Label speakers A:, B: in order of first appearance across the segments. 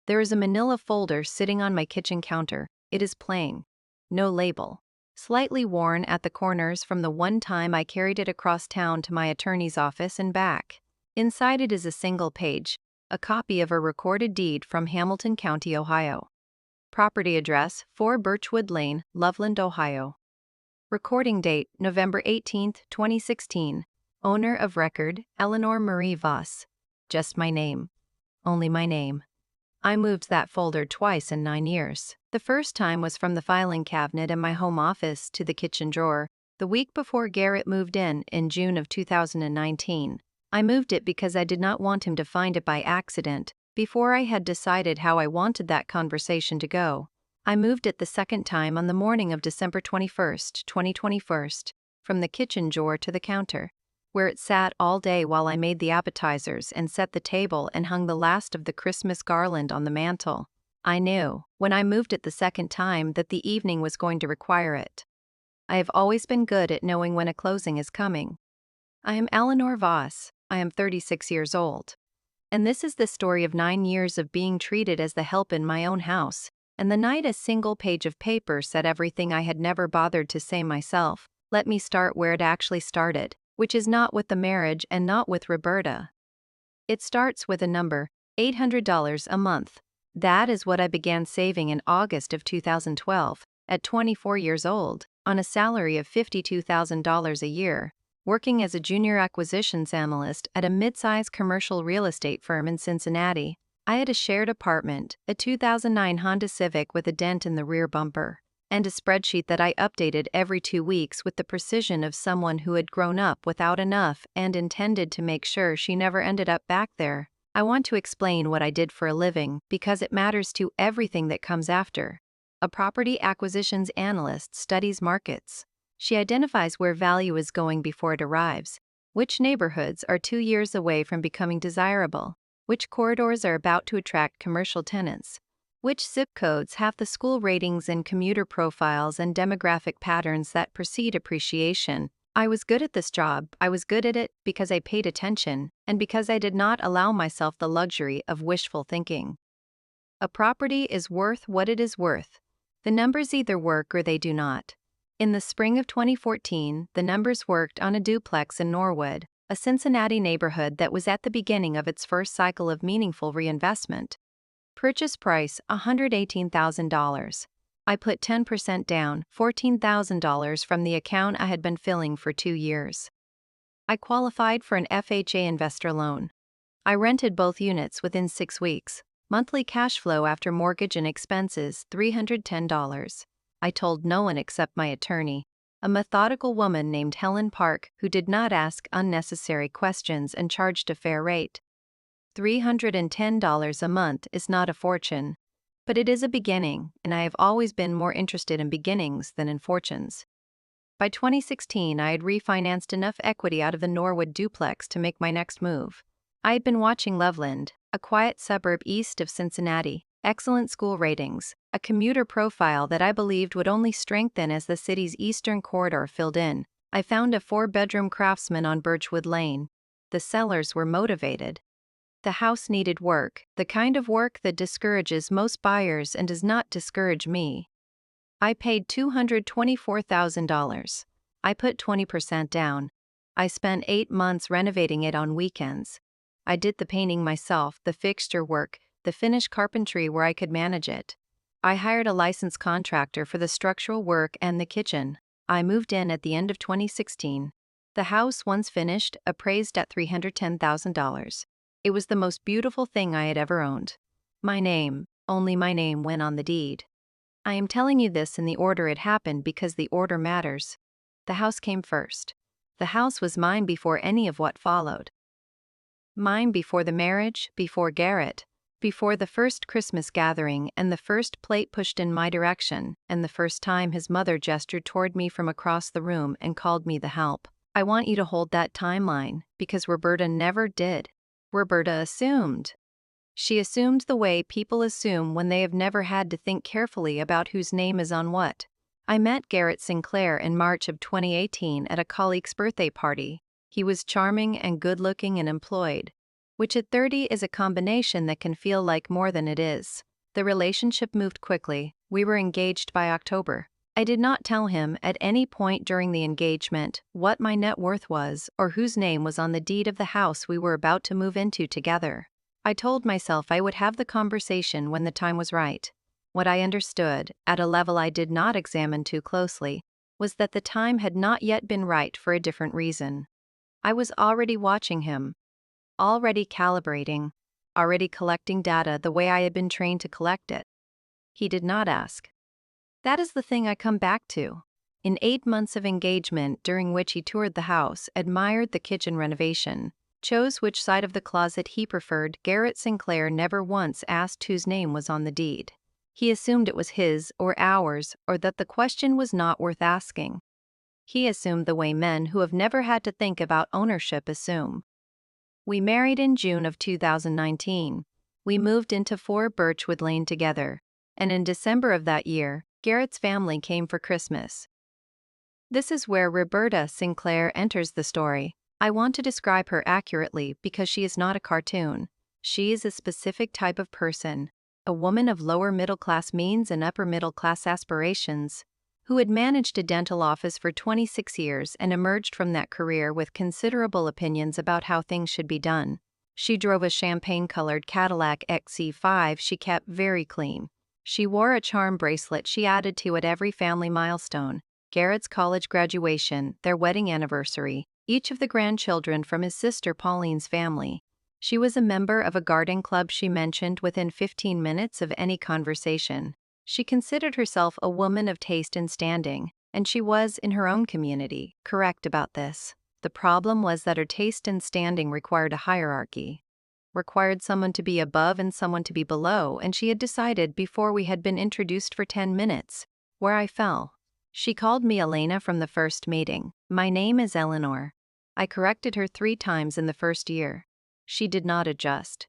A: There is a manila folder sitting on my kitchen counter. It is plain. No label. Slightly worn at the corners from the one time I carried it across town to my attorney's office and back. Inside it is a single page, a copy of a recorded deed from Hamilton County, Ohio. Property address, 4 Birchwood Lane, Loveland, Ohio. Recording date, November 18, 2016. Owner of record, Eleanor Marie Voss. Just my name. Only my name. I moved that folder twice in 9 years. The first time was from the filing cabinet in my home office to the kitchen drawer, the week before Garrett moved in June of 2019. I moved it because I did not want him to find it by accident, before I had decided how I wanted that conversation to go. I moved it the second time on the morning of December 21, 2021, from the kitchen drawer to the counter, where it sat all day while I made the appetizers and set the table and hung the last of the Christmas garland on the mantel. I knew, when I moved it the second time, that the evening was going to require it. I have always been good at knowing when a closing is coming. I am Eleanor Voss. I am 36 years old. And this is the story of 9 years of being treated as the help in my own house, and the night a single page of paper said everything I had never bothered to say myself. Let me start where it actually started, which is not with the marriage and not with Roberta. It starts with a number, $800 a month. That is what I began saving in August of 2012, at 24 years old, on a salary of $52,000 a year, working as a junior acquisitions analyst at a mid-size commercial real estate firm in Cincinnati. I had a shared apartment, a 2009 Honda Civic with a dent in the rear bumper, and a spreadsheet that I updated every 2 weeks with the precision of someone who had grown up without enough and intended to make sure she never ended up back there. I want to explain what I did for a living because it matters to everything that comes after. A property acquisitions analyst studies markets. She identifies where value is going before it arrives, which neighborhoods are 2 years away from becoming desirable, which corridors are about to attract commercial tenants, which zip codes have the school ratings and commuter profiles and demographic patterns that precede appreciation. I was good at this job. I was good at it because I paid attention and because I did not allow myself the luxury of wishful thinking. A property is worth what it is worth. The numbers either work or they do not. In the spring of 2014, the numbers worked on a duplex in Norwood, a Cincinnati neighborhood that was at the beginning of its first cycle of meaningful reinvestment. Purchase price, $118,000. I put 10% down, $14,000 from the account I had been filling for 2 years. I qualified for an FHA investor loan. I rented both units within 6 weeks. Monthly cash flow after mortgage and expenses, $310. I told no one except my attorney, a methodical woman named Helen Park who did not ask unnecessary questions and charged a fair rate. $310 a month is not a fortune, but it is a beginning, and I have always been more interested in beginnings than in fortunes. By 2016, I had refinanced enough equity out of the Norwood duplex to make my next move. I had been watching Loveland, a quiet suburb east of Cincinnati, excellent school ratings, a commuter profile that I believed would only strengthen as the city's eastern corridor filled in. I found a 4-bedroom Craftsman on Birchwood Lane. The sellers were motivated. The house needed work, the kind of work that discourages most buyers and does not discourage me. I paid $224,000. I put 20% down. I spent 8 months renovating it on weekends. I did the painting myself, the fixture work, the finish carpentry where I could manage it. I hired a licensed contractor for the structural work and the kitchen. I moved in at the end of 2016. The house, once finished, appraised at $310,000. It was the most beautiful thing I had ever owned. My name, only my name, went on the deed. I am telling you this in the order it happened because the order matters. The house came first. The house was mine before any of what followed. Mine before the marriage, before Garrett, before the first Christmas gathering and the first plate pushed in my direction, and the first time his mother gestured toward me from across the room and called me the help. I want you to hold that timeline, because Roberta never did. Roberta assumed. She assumed the way people assume when they have never had to think carefully about whose name is on what. I met Roberta Sinclair in March of 2018 at a colleague's birthday party. He was charming and good-looking and employed. which at 30 is a combination that can feel like more than it is. The relationship moved quickly. We were engaged by October. I did not tell him at any point during the engagement what my net worth was or whose name was on the deed of the house we were about to move into together. I told myself I would have the conversation when the time was right. What I understood, at a level I did not examine too closely, was that the time had not yet been right for a different reason. I was already watching him, already calibrating, already collecting data the way I had been trained to collect it. He did not ask. That is the thing I come back to. In 8 months of engagement, during which he toured the house, admired the kitchen renovation, chose which side of the closet he preferred, Garrett Sinclair never once asked whose name was on the deed. He assumed it was his or ours, or that the question was not worth asking. He assumed the way men who have never had to think about ownership assume. We married in June of 2019. We moved into 4 Birchwood Lane together, and in December of that year, Garrett's family came for Christmas. This is where Roberta Sinclair enters the story. I want to describe her accurately because she is not a cartoon. She is a specific type of person, a woman of lower middle-class means and upper middle-class aspirations, who had managed a dental office for 26 years and emerged from that career with considerable opinions about how things should be done. She drove a champagne-colored Cadillac XC5 she kept very clean. She wore a charm bracelet she added to at every family milestone: Garrett's college graduation, their wedding anniversary, each of the grandchildren from his sister Pauline's family. She was a member of a garden club she mentioned within 15 minutes of any conversation. She considered herself a woman of taste and standing, and she was, in her own community, correct about this. The problem was that her taste and standing required a hierarchy, required someone to be above and someone to be below, and she had decided before we had been introduced for 10 minutes, where I fell. She called me Elena from the first meeting. My name is Eleanor. I corrected her 3 times in the first year. She did not adjust.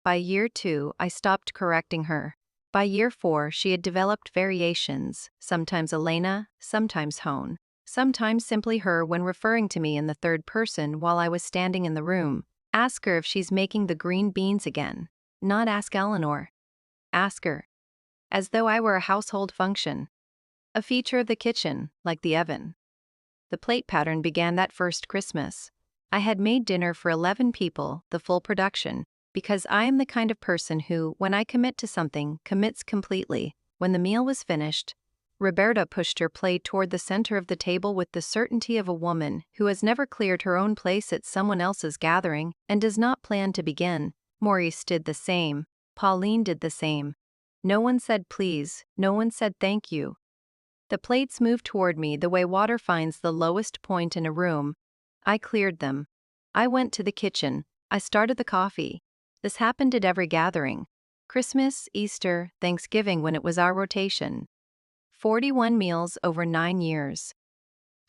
A: By year 2, I stopped correcting her. By year 4, she had developed variations, sometimes Elena, sometimes Hone, sometimes simply her when referring to me in the third person while I was standing in the room. Ask her if she's making the green beans again. Not ask Eleanor. Ask her. As though I were a household function. A feature of the kitchen, like the oven. The plate pattern began that first Christmas. I had made dinner for 11 people, the full production, because I am the kind of person who, when I commit to something, commits completely. When the meal was finished, Roberta pushed her plate toward the center of the table with the certainty of a woman who has never cleared her own place at someone else's gathering and does not plan to begin. Maurice did the same. Pauline did the same. No one said please, no one said thank you. The plates moved toward me the way water finds the lowest point in a room. I cleared them. I went to the kitchen. I started the coffee. This happened at every gathering. Christmas, Easter, Thanksgiving when it was our rotation. 41 meals over 9 years.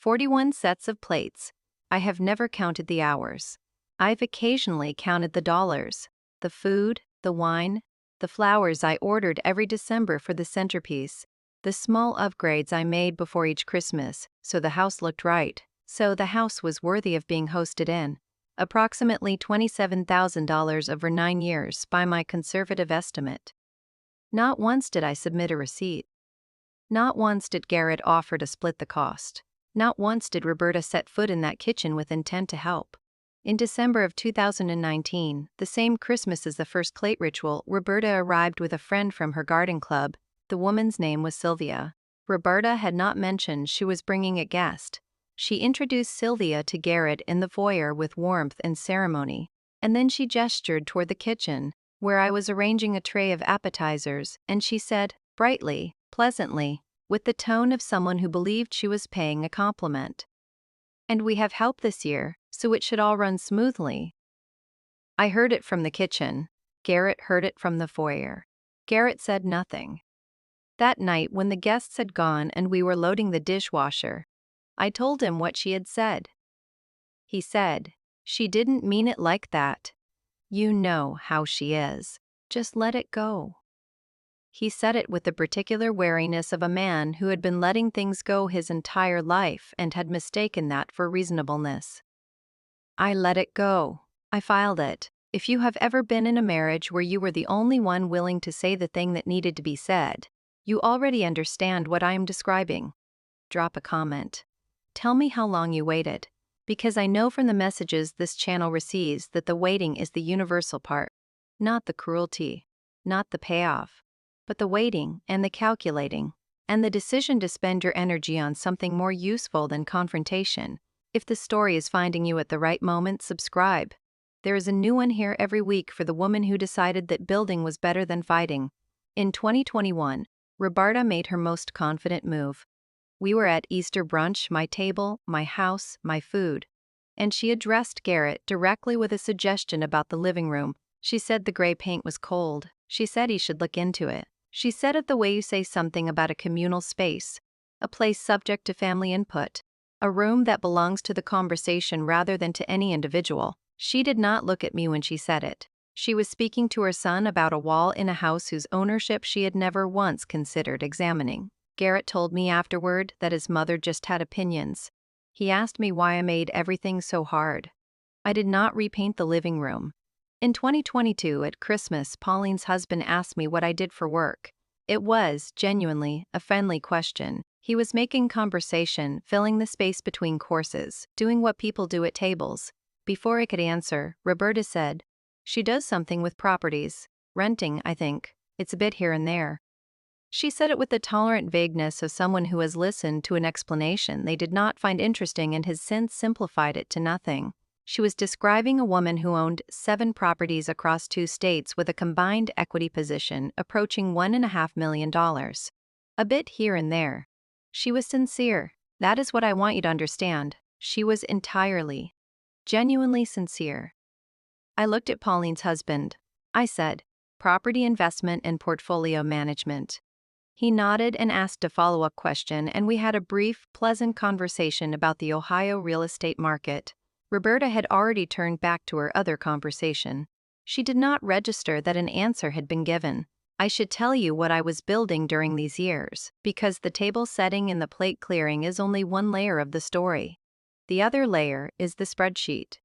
A: 41 sets of plates. I have never counted the hours. I've occasionally counted the dollars, the food, the wine, the flowers I ordered every December for the centerpiece, the small upgrades I made before each Christmas, so the house looked right, so the house was worthy of being hosted in. Approximately $27,000 over 9 years by my conservative estimate. Not once did I submit a receipt. Not once did Garrett offer to split the cost. Not once did Roberta set foot in that kitchen with intent to help. In December of 2019, the same Christmas as the first plate ritual, Roberta arrived with a friend from her garden club. The woman's name was Sylvia. Roberta had not mentioned she was bringing a guest. She introduced Sylvia to Garrett in the foyer with warmth and ceremony, and then she gestured toward the kitchen, where I was arranging a tray of appetizers, and she said, brightly, pleasantly, with the tone of someone who believed she was paying a compliment, "And we have help this year, so it should all run smoothly." I heard it from the kitchen. Garrett heard it from the foyer. Garrett said nothing. That night, when the guests had gone and we were loading the dishwasher, I told him what she had said. He said, "She didn't mean it like that. You know how she is. Just let it go." He said it with the particular wariness of a man who had been letting things go his entire life and had mistaken that for reasonableness. I let it go. I filed it. If you have ever been in a marriage where you were the only one willing to say the thing that needed to be said, you already understand what I am describing. Drop a comment. Tell me how long you waited, because I know from the messages this channel receives that the waiting is the universal part. Not the cruelty, not the payoff, but the waiting and the calculating, and the decision to spend your energy on something more useful than confrontation. If the story is finding you at the right moment, subscribe. There is a new one here every week for the woman who decided that building was better than fighting. In 2021, Roberta made her most confident move. We were at Easter brunch, my table, my house, my food. And she addressed Garrett directly with a suggestion about the living room. She said the gray paint was cold. She said he should look into it. She said it the way you say something about a communal space, a place subject to family input, a room that belongs to the conversation rather than to any individual. She did not look at me when she said it. She was speaking to her son about a wall in a house whose ownership she had never once considered examining. Garrett told me afterward that his mother just had opinions. He asked me why I made everything so hard. I did not repaint the living room. In 2022 at Christmas, Pauline's husband asked me what I did for work. It was, genuinely, a friendly question. He was making conversation, filling the space between courses, doing what people do at tables. Before I could answer, Roberta said, "She does something with properties. Renting, I think. It's a bit here and there." She said it with the tolerant vagueness of someone who has listened to an explanation they did not find interesting and has since simplified it to nothing. She was describing a woman who owned 7 properties across 2 states with a combined equity position approaching $1.5 million. A bit here and there. She was sincere. That is what I want you to understand. She was entirely, genuinely sincere. I looked at Pauline's husband. I said, "Property investment and portfolio management." He nodded and asked a follow-up question, and we had a brief, pleasant conversation about the Ohio real estate market. Roberta had already turned back to her other conversation. She did not register that an answer had been given. I should tell you what I was building during these years, because the table setting and the plate clearing is only one layer of the story. The other layer is the spreadsheet.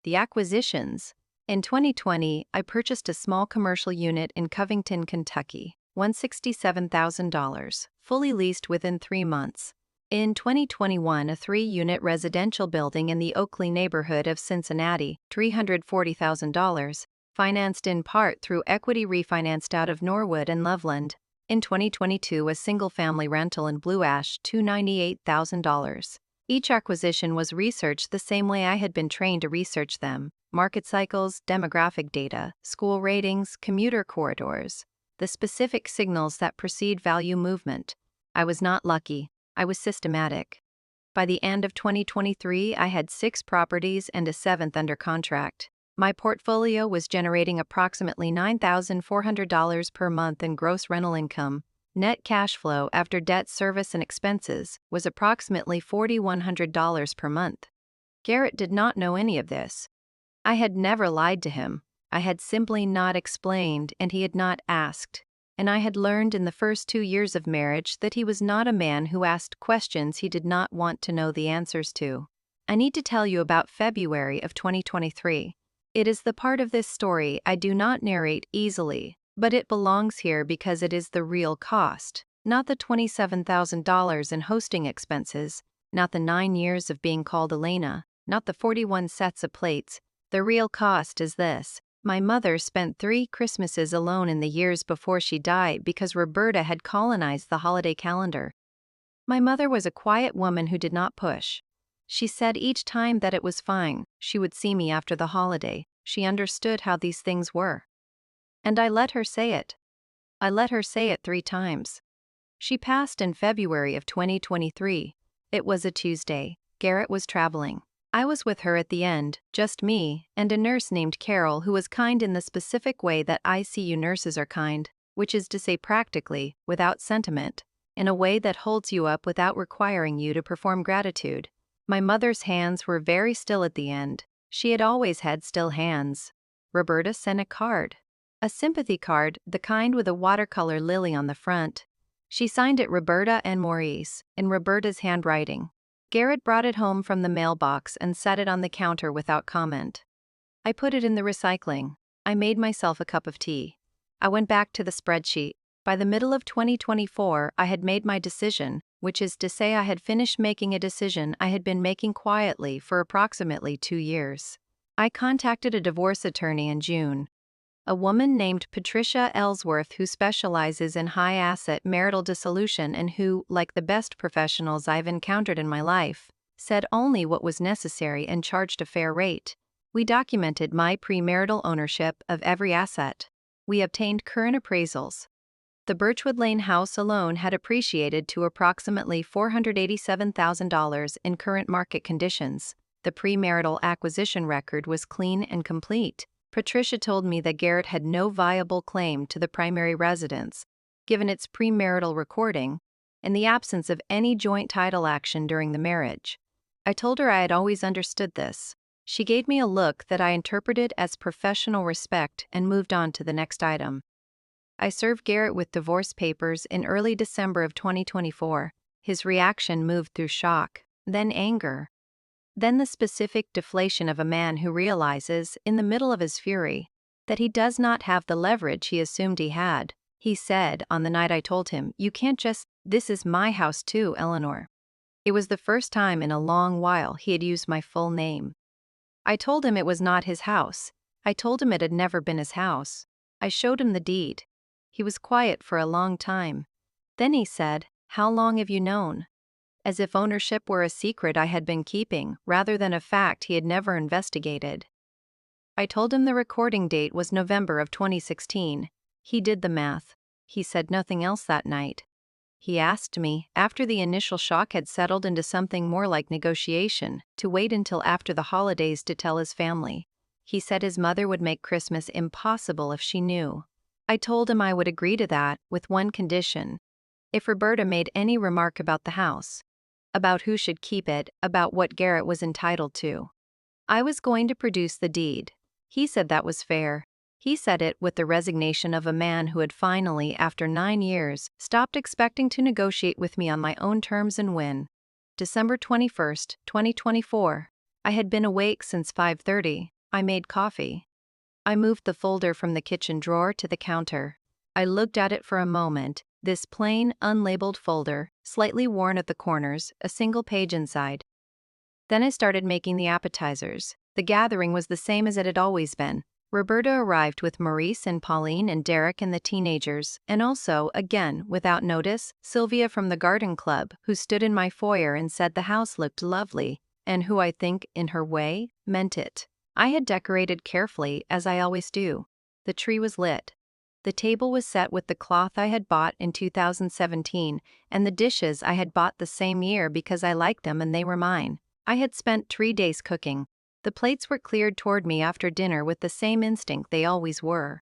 A: The acquisitions. In 2020, I purchased a small commercial unit in Covington, Kentucky, $167,000, fully leased within 3 months. In 2021, a 3-unit residential building in the Oakley neighborhood of Cincinnati, $340,000, financed in part through equity refinanced out of Norwood and Loveland. In 2022, a single-family rental in Blue Ash, $298,000. Each acquisition was researched the same way I had been trained to research them: market cycles, demographic data, school ratings, commuter corridors, the specific signals that precede value movement. I was not lucky. I was systematic. By the end of 2023, I had 6 properties and a 7th under contract. My portfolio was generating approximately $9,400 per month in gross rental income. Net cash flow after debt service and expenses was approximately $4,100 per month. Garrett did not know any of this. I had never lied to him. I had simply not explained, and he had not asked. And I had learned in the first 2 years of marriage that he was not a man who asked questions he did not want to know the answers to. I need to tell you about February of 2023. It is the part of this story I do not narrate easily, but it belongs here because it is the real cost, not the $27,000 in hosting expenses, not the 9 years of being called Elena, not the 41 sets of plates. The real cost is this. My mother spent 3 Christmases alone in the years before she died because Roberta had colonized the holiday calendar. My mother was a quiet woman who did not push. She said each time that it was fine, she would see me after the holiday. She understood how these things were. And I let her say it. I let her say it 3 times. She passed in February of 2023. It was a Tuesday. Garrett was traveling. I was with her at the end, just me, and a nurse named Carol who was kind in the specific way that ICU nurses are kind, which is to say practically, without sentiment, in a way that holds you up without requiring you to perform gratitude. My mother's hands were very still at the end. She had always had still hands. Roberta sent a card. A sympathy card, the kind with a watercolor lily on the front. She signed it Roberta and Maurice, in Roberta's handwriting. Garrett brought it home from the mailbox and set it on the counter without comment. I put it in the recycling. I made myself a cup of tea. I went back to the spreadsheet. By the middle of 2024, I had made my decision, which is to say I had finished making a decision I had been making quietly for approximately 2 years. I contacted a divorce attorney in June. A woman named Patricia Ellsworth who specializes in high-asset marital dissolution and who, like the best professionals I've encountered in my life, said only what was necessary and charged a fair rate. We documented my premarital ownership of every asset. We obtained current appraisals. The Birchwood Lane house alone had appreciated to approximately $487,000 in current market conditions. The premarital acquisition record was clean and complete. Patricia told me that Garrett had no viable claim to the primary residence, given its premarital recording, and the absence of any joint title action during the marriage. I told her I had always understood this. She gave me a look that I interpreted as professional respect and moved on to the next item. I served Garrett with divorce papers in early December of 2024. His reaction moved through shock, then anger. Then the specific deflation of a man who realizes, in the middle of his fury, that he does not have the leverage he assumed he had. He said, on the night I told him, "You can't just, this is my house too, Eleanor." It was the first time in a long while he had used my full name. I told him it was not his house. I told him it had never been his house. I showed him the deed. He was quiet for a long time. Then he said, "How long have you known?" As if ownership were a secret I had been keeping, rather than a fact he had never investigated. I told him the recording date was November of 2016. He did the math. He said nothing else that night. He asked me, after the initial shock had settled into something more like negotiation, to wait until after the holidays to tell his family. He said his mother would make Christmas impossible if she knew. I told him I would agree to that, with one condition. If Roberta made any remark about the house, about who should keep it, about what Garrett was entitled to, I was going to produce the deed. He said that was fair. He said it with the resignation of a man who had finally, after 9 years, stopped expecting to negotiate with me on my own terms and win. December 21st, 2024. I had been awake since 5:30. I made coffee. I moved the folder from the kitchen drawer to the counter. I looked at it for a moment, this plain, unlabeled folder, slightly worn at the corners, a single page inside. Then I started making the appetizers. The gathering was the same as it had always been. Roberta arrived with Maurice and Pauline and Derek and the teenagers, and also, again, without notice, Sylvia from the garden club, who stood in my foyer and said the house looked lovely, and who I think, in her way, meant it. I had decorated carefully, as I always do. The tree was lit. The table was set with the cloth I had bought in 2017, and the dishes I had bought the same year because I liked them and they were mine. I had spent 3 days cooking. The plates were cleared toward me after dinner with the same instinct they always were.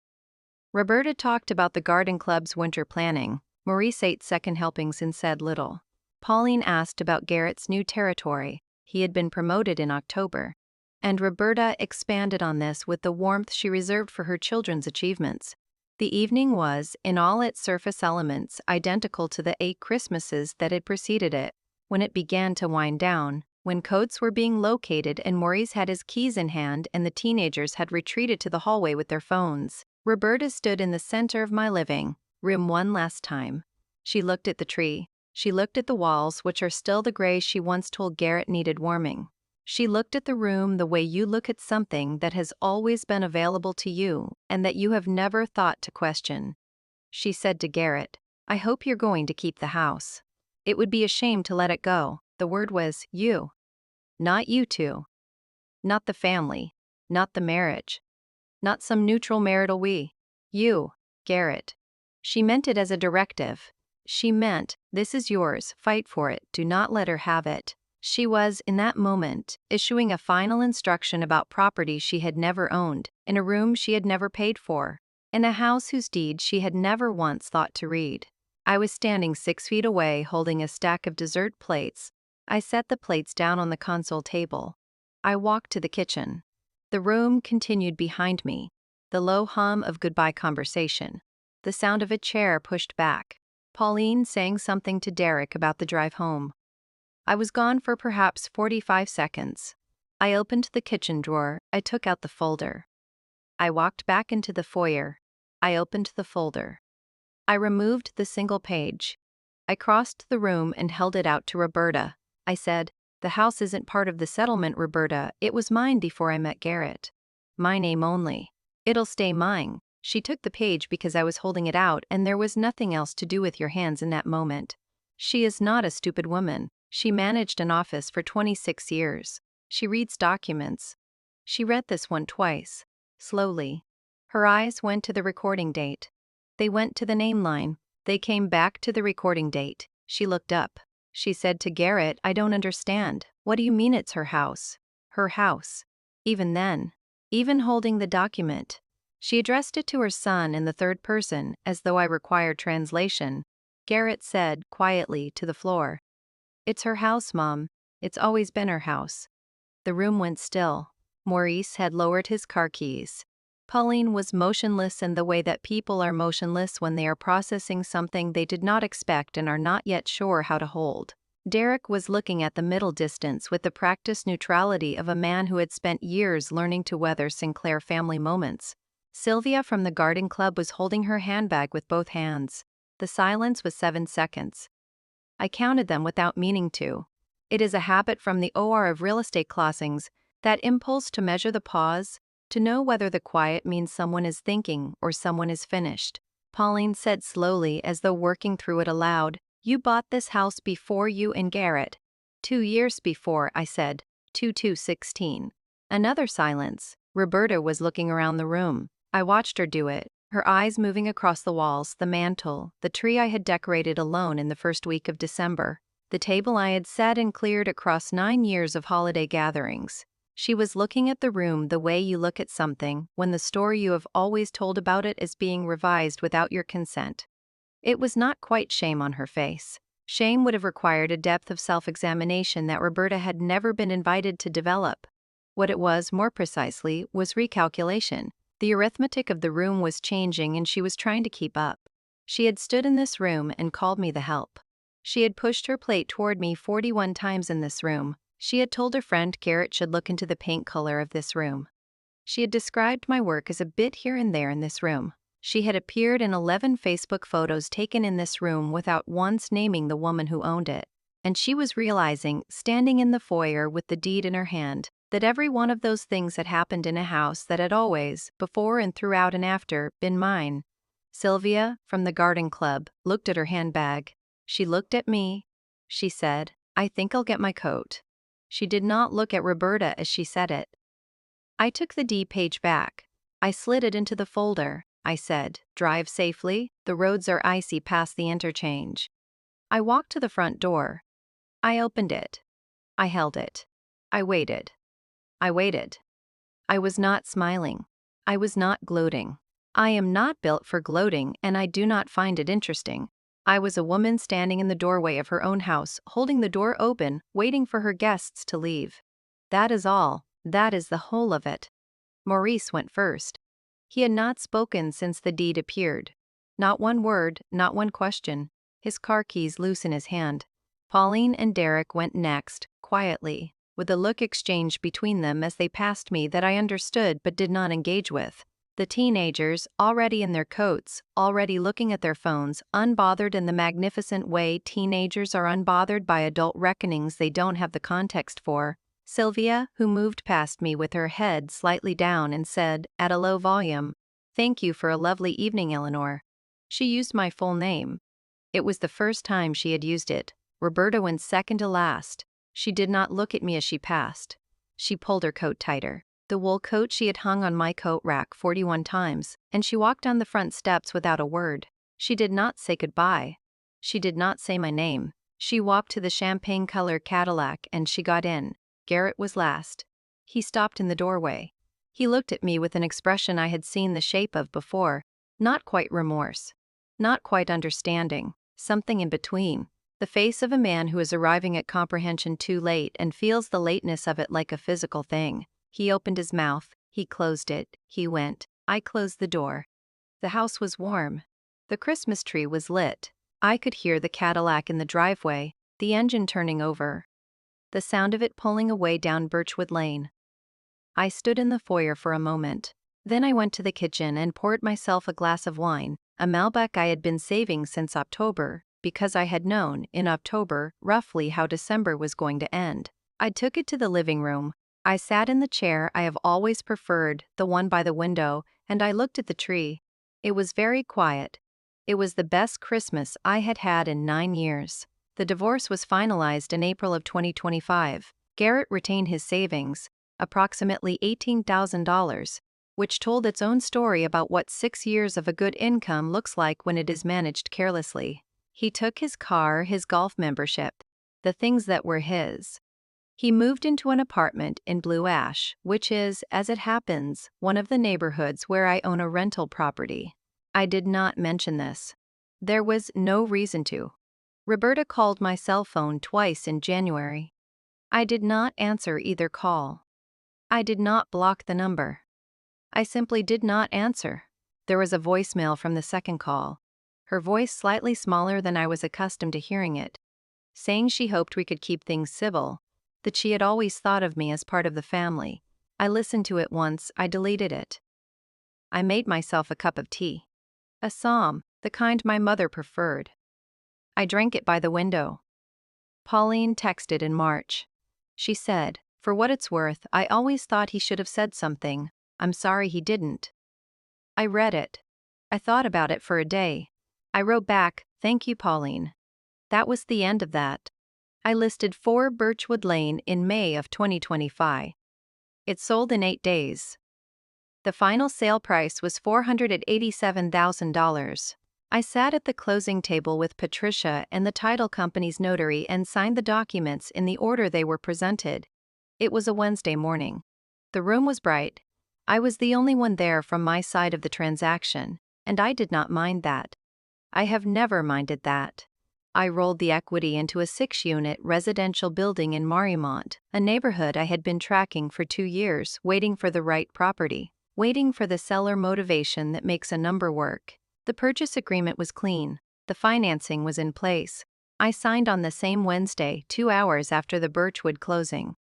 A: Roberta talked about the garden club's winter planning. Maurice ate second helpings and said little. Pauline asked about Garrett's new territory. He had been promoted in October. And Roberta expanded on this with the warmth she reserved for her children's achievements. The evening was, in all its surface elements, identical to the 8 Christmases that had preceded it. When it began to wind down, when coats were being located and Maurice had his keys in hand and the teenagers had retreated to the hallway with their phones, Roberta stood in the center of my living room one last time. She looked at the tree. She looked at the walls, which are still the gray she once told Garrett needed warming. She looked at the room the way you look at something that has always been available to you and that you have never thought to question. She said to Garrett, "I hope you're going to keep the house. It would be a shame to let it go." The word was you. Not you two. Not the family. Not the marriage. Not some neutral marital we. You, Garrett. She meant it as a directive. She meant, this is yours, fight for it, do not let her have it. She was, in that moment, issuing a final instruction about property she had never owned, in a room she had never paid for, in a house whose deed she had never once thought to read. I was standing 6 feet away holding a stack of dessert plates. I set the plates down on the console table. I walked to the kitchen. The room continued behind me, the low hum of goodbye conversation, the sound of a chair pushed back, Pauline saying something to Derek about the drive home. I was gone for perhaps 45 seconds. I opened the kitchen drawer, I took out the folder. I walked back into the foyer. I opened the folder. I removed the single page. I crossed the room and held it out to Roberta. I said, "The house isn't part of the settlement, Roberta. It was mine before I met Garrett. My name only. It'll stay mine." She took the page because I was holding it out and there was nothing else to do with your hands in that moment. She is not a stupid woman. She managed an office for 26 years. She reads documents. She read this one twice. Slowly. Her eyes went to the recording date. They went to the name line. They came back to the recording date. She looked up. She said to Garrett, "I don't understand. What do you mean it's her house?" Her house. Even then. Even holding the document. She addressed it to her son in the third person, as though I required translation. Garrett said, quietly, to the floor, "It's her house, Mom. It's always been her house." The room went still. Maurice had lowered his car keys. Pauline was motionless in the way that people are motionless when they are processing something they did not expect and are not yet sure how to hold. Derek was looking at the middle distance with the practiced neutrality of a man who had spent years learning to weather Sinclair family moments. Sylvia from the garden club was holding her handbag with both hands. The silence was 7 seconds. I counted them without meaning to. It is a habit from the OR of real estate closings, that impulse to measure the pause, to know whether the quiet means someone is thinking or someone is finished. Pauline said slowly, as though working through it aloud, "You bought this house before you and Garrett." 2 years before, I said. 2216. Another silence. Roberta was looking around the room. I watched her do it, her eyes moving across the walls, the mantel, the tree I had decorated alone in the first week of December, the table I had set and cleared across 9 years of holiday gatherings. She was looking at the room the way you look at something when the story you have always told about it is being revised without your consent. It was not quite shame on her face. Shame would have required a depth of self-examination that Roberta had never been invited to develop. What it was, more precisely, was recalculation. The arithmetic of the room was changing and she was trying to keep up. She had stood in this room and called me the help. She had pushed her plate toward me 41 times in this room. She had told her friend Garrett should look into the paint color of this room. She had described my work as a bit here and there in this room. She had appeared in 11 Facebook photos taken in this room without once naming the woman who owned it. And she was realizing, standing in the foyer with the deed in her hand, that every one of those things had happened in a house that had always, before and throughout and after, been mine. Sylvia, from the garden club, looked at her handbag. She looked at me. She said, "I think I'll get my coat." She did not look at Roberta as she said it. I took the D page back. I slid it into the folder. I said, "Drive safely, the roads are icy past the interchange." I walked to the front door. I opened it. I held it. I waited. I waited. I was not smiling. I was not gloating. I am not built for gloating and I do not find it interesting. I was a woman standing in the doorway of her own house, holding the door open, waiting for her guests to leave. That is all. That is the whole of it. Maurice went first. He had not spoken since the deed appeared. Not one word, not one question. His car keys loose in his hand. Pauline and Derek went next, quietly, with a look exchanged between them as they passed me that I understood but did not engage with. The teenagers, already in their coats, already looking at their phones, unbothered in the magnificent way teenagers are unbothered by adult reckonings they don't have the context for. Sylvia, who moved past me with her head slightly down and said, at a low volume, "Thank you for a lovely evening, Eleanor." She used my full name. It was the first time she had used it. Roberta went second to last. She did not look at me as she passed. She pulled her coat tighter. The wool coat she had hung on my coat rack 41 times, and she walked down the front steps without a word. She did not say goodbye. She did not say my name. She walked to the champagne-colored Cadillac and she got in. Garrett was last. He stopped in the doorway. He looked at me with an expression I had seen the shape of before. Not quite remorse. Not quite understanding. Something in between. The face of a man who is arriving at comprehension too late and feels the lateness of it like a physical thing. He opened his mouth, he closed it, he went. I closed the door. The house was warm. The Christmas tree was lit. I could hear the Cadillac in the driveway, the engine turning over. The sound of it pulling away down Birchwood Lane. I stood in the foyer for a moment. Then I went to the kitchen and poured myself a glass of wine, a Malbec I had been saving since October, because I had known, in October, roughly how December was going to end. I took it to the living room. I sat in the chair I have always preferred, the one by the window, and I looked at the tree. It was very quiet. It was the best Christmas I had had in 9 years. The divorce was finalized in April of 2025. Garrett retained his savings, approximately $18,000, which told its own story about what 6 years of a good income looks like when it is managed carelessly. He took his car, his golf membership, the things that were his. He moved into an apartment in Blue Ash, which is, as it happens, one of the neighborhoods where I own a rental property. I did not mention this. There was no reason to. Roberta called my cell phone twice in January. I did not answer either call. I did not block the number. I simply did not answer. There was a voicemail from the second call, her voice slightly smaller than I was accustomed to hearing it, saying she hoped we could keep things civil, that she had always thought of me as part of the family. I listened to it once, I deleted it. I made myself a cup of tea. A Somme, the kind my mother preferred. I drank it by the window. Pauline texted in March. She said, "For what it's worth, I always thought he should have said something. I'm sorry he didn't." I read it. I thought about it for a day. I wrote back, "Thank you, Pauline." That was the end of that. I listed 4 Birchwood Lane in May of 2025. It sold in 8 days. The final sale price was $487,000. I sat at the closing table with Patricia and the title company's notary and signed the documents in the order they were presented. It was a Wednesday morning. The room was bright. I was the only one there from my side of the transaction, and I did not mind that. I have never minded that. I rolled the equity into a 6-unit residential building in Mariemont, a neighborhood I had been tracking for 2 years, waiting for the right property, waiting for the seller motivation that makes a number work. The purchase agreement was clean. The financing was in place. I signed on the same Wednesday, 2 hours after the Birchwood closing.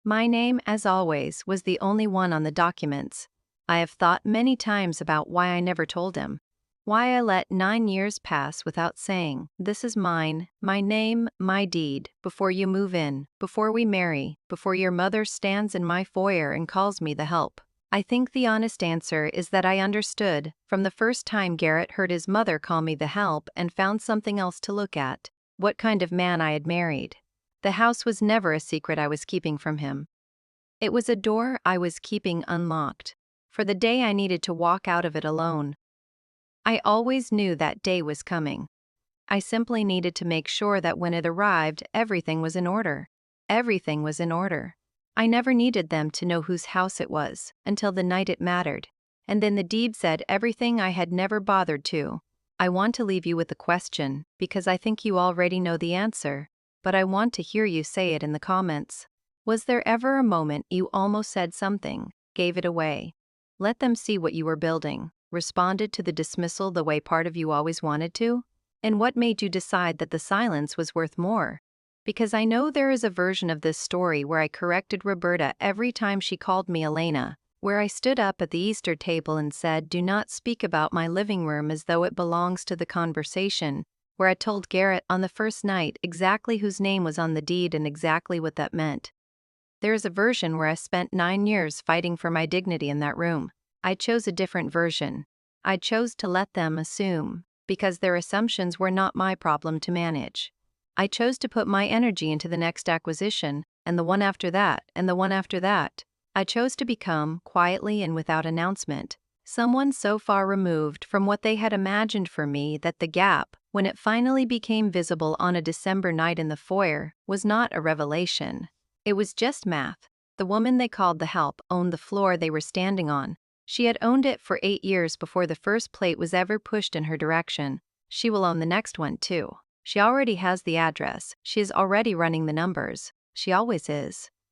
A: My name, as always, was the only one on the documents. I have thought many times about why I never told him. Why I let 9 years pass without saying, "This is mine, my name, my deed," before you move in, before we marry, before your mother stands in my foyer and calls me the help. I think the honest answer is that I understood, from the first time Garrett heard his mother call me the help and found something else to look at, what kind of man I had married. The house was never a secret I was keeping from him. It was a door I was keeping unlocked, for the day I needed to walk out of it alone. I always knew that day was coming. I simply needed to make sure that when it arrived, everything was in order. Everything was in order. I never needed them to know whose house it was, until the night it mattered. And then the deed said everything I had never bothered to. I want to leave you with a question, because I think you already know the answer, but I want to hear you say it in the comments. Was there ever a moment you almost said something, gave it away, let them see what you were building, responded to the dismissal the way part of you always wanted to? And what made you decide that the silence was worth more? Because I know there is a version of this story where I corrected Roberta every time she called me Elena, where I stood up at the Easter table and said, "Do not speak about my living room as though it belongs to the conversation," where I told Garrett on the first night exactly whose name was on the deed and exactly what that meant. There is a version where I spent 9 years fighting for my dignity in that room. I chose a different version. I chose to let them assume, because their assumptions were not my problem to manage. I chose to put my energy into the next acquisition, and the one after that, and the one after that. I chose to become, quietly and without announcement, someone so far removed from what they had imagined for me that the gap, when it finally became visible on a December night in the foyer, was not a revelation. It was just math. The woman they called the help owned the floor they were standing on. She had owned it for 8 years before the first plate was ever pushed in her direction. She will own the next one too. She already has the address. She is already running the numbers. She always is.